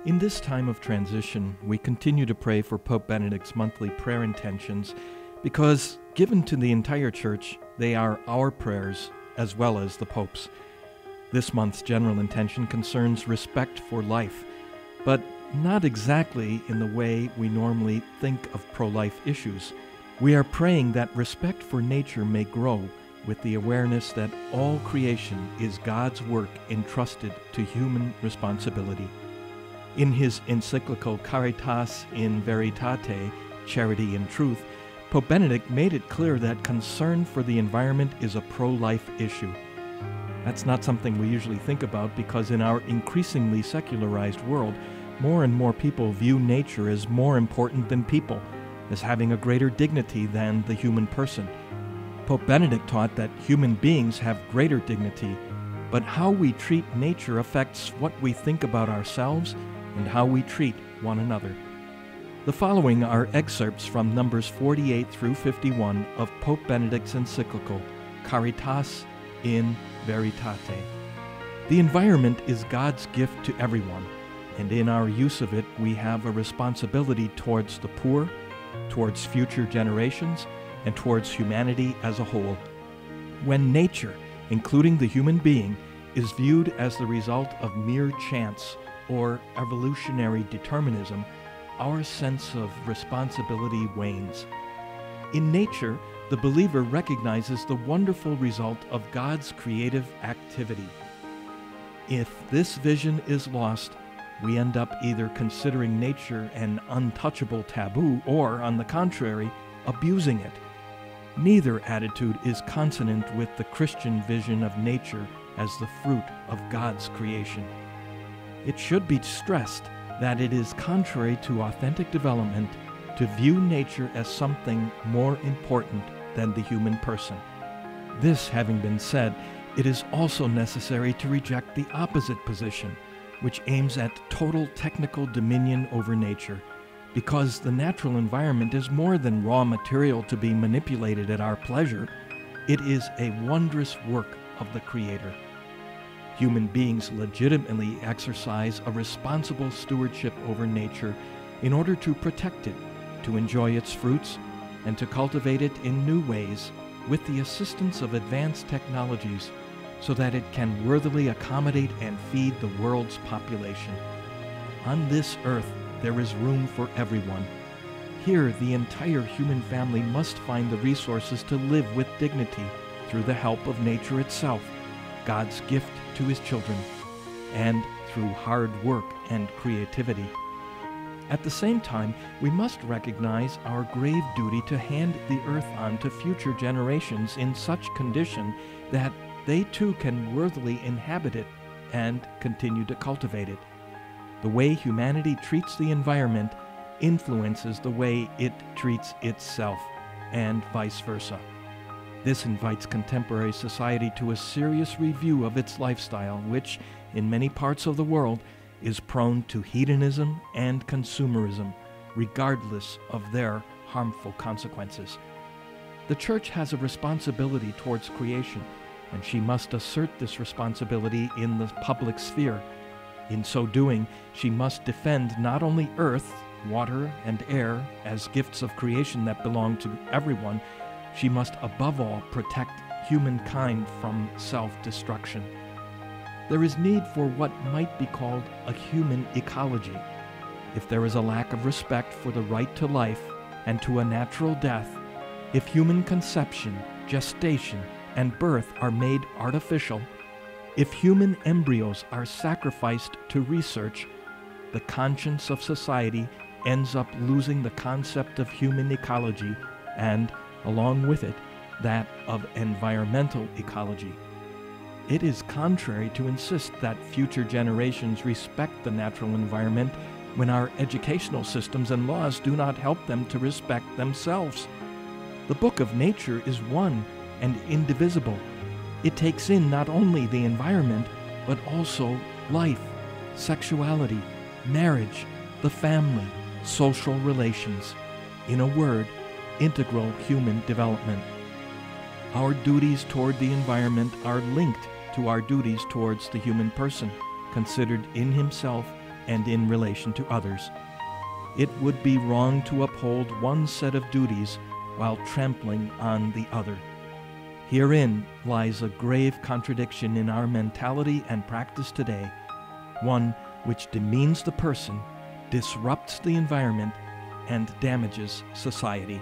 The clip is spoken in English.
In this time of transition, we continue to pray for Pope Benedict's monthly prayer intentions because, given to the entire Church, they are our prayers as well as the Pope's. This month's general intention concerns respect for life, but not exactly in the way we normally think of pro-life issues. We are praying that respect for nature may grow with the awareness that all creation is God's work entrusted to human responsibility. In his encyclical Caritas in Veritate, Charity in Truth, Pope Benedict made it clear that concern for the environment is a pro-life issue. That's not something we usually think about because in our increasingly secularized world, more and more people view nature as more important than people, as having a greater dignity than the human person. Pope Benedict taught that human beings have greater dignity, but how we treat nature affects what we think about ourselves and how we treat one another. The following are excerpts from numbers 48 through 51 of Pope Benedict's encyclical, Caritas in Veritate. The environment is God's gift to everyone, and in our use of it we have a responsibility towards the poor, towards future generations, and towards humanity as a whole. When nature, including the human being, is viewed as the result of mere chance or evolutionary determinism, our sense of responsibility wanes. In nature, the believer recognizes the wonderful result of God's creative activity. If this vision is lost, we end up either considering nature an untouchable taboo or, on the contrary, abusing it. Neither attitude is consonant with the Christian vision of nature as the fruit of God's creation. It should be stressed that it is contrary to authentic development to view nature as something more important than the human person. This having been said, it is also necessary to reject the opposite position, which aims at total technical dominion over nature, because the natural environment is more than raw material to be manipulated at our pleasure. It is a wondrous work of the Creator. Human beings legitimately exercise a responsible stewardship over nature in order to protect it, to enjoy its fruits, and to cultivate it in new ways with the assistance of advanced technologies so that it can worthily accommodate and feed the world's population. On this earth, there is room for everyone. Here, the entire human family must find the resources to live with dignity through the help of nature itself, God's gift to his children, and through hard work and creativity. At the same time, we must recognize our grave duty to hand the earth on to future generations in such condition that they too can worthily inhabit it and continue to cultivate it. The way humanity treats the environment influences the way it treats itself, and vice versa. This invites contemporary society to a serious review of its lifestyle, which, in many parts of the world, is prone to hedonism and consumerism, regardless of their harmful consequences. The Church has a responsibility towards creation, and she must assert this responsibility in the public sphere. In so doing, she must defend not only earth, water, and air as gifts of creation that belong to everyone, she must above all protect humankind from self-destruction. There is need for what might be called a human ecology. If there is a lack of respect for the right to life and to a natural death, if human conception, gestation, and birth are made artificial, if human embryos are sacrificed to research, the conscience of society ends up losing the concept of human ecology and, along with it, that of environmental ecology. It is contrary to insist that future generations respect the natural environment when our educational systems and laws do not help them to respect themselves. The book of nature is one and indivisible. It takes in not only the environment, but also life, sexuality, marriage, the family, social relations. In a word, integral human development. Our duties toward the environment are linked to our duties towards the human person, considered in himself and in relation to others. It would be wrong to uphold one set of duties while trampling on the other. Herein lies a grave contradiction in our mentality and practice today, one which demeans the person, disrupts the environment, and damages society.